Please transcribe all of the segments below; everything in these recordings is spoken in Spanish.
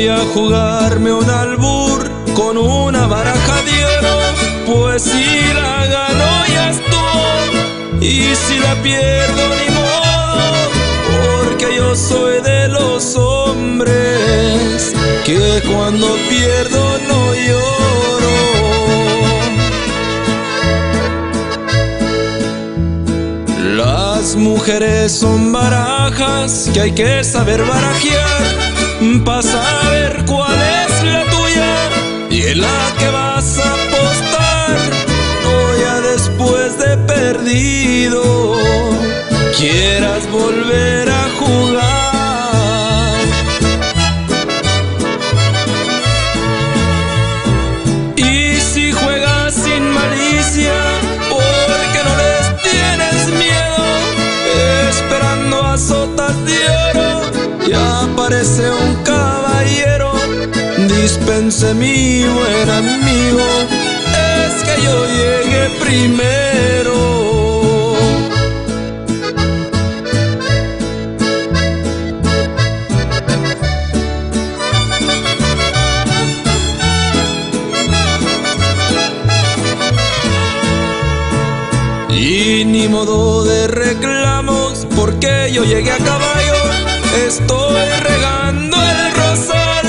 voy a jugarme un albur con una baraja de oro, pues si la gano ya estuvo, y si la pierdo ni modo, porque yo soy de los hombres que cuando pierdo no lloro. Las mujeres son barajas que hay que saber barajear para saber cuál es la tuya y en la que vas a apostar. No, ya después de perdido quieras volver a jugar. Y si juegas sin malicia, porque no les tienes miedo, esperando azotas de oro, ya aparece un caballero. Dispense mi buen amigo, es que yo llegué primero. Y ni modo de reclamos, porque yo llegué a caballo. Estoy regando el rosal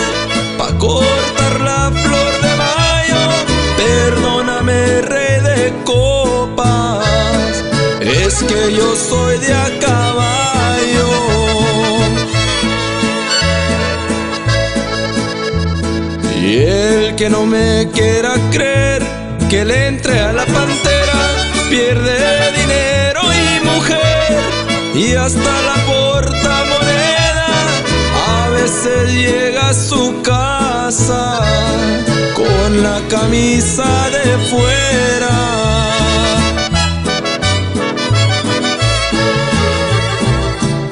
pa' cortar la flor de mayo. Perdóname, rey de copas, es que yo soy de a caballo. Y el que no me quiera creer, que le entre a la pantera, pierde dinero y mujer, y hasta la portamoneda. A veces llega a su casa con la camisa de fuera.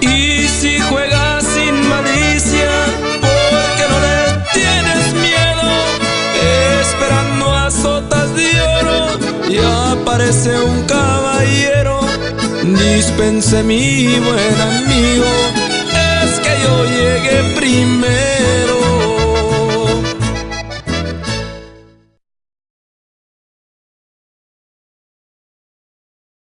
Y si juegas sin malicia, porque no le tienes miedo, esperando azotas de oro, ya aparece un caballero. Dispense mi buen amigo, es que yo llegué primero.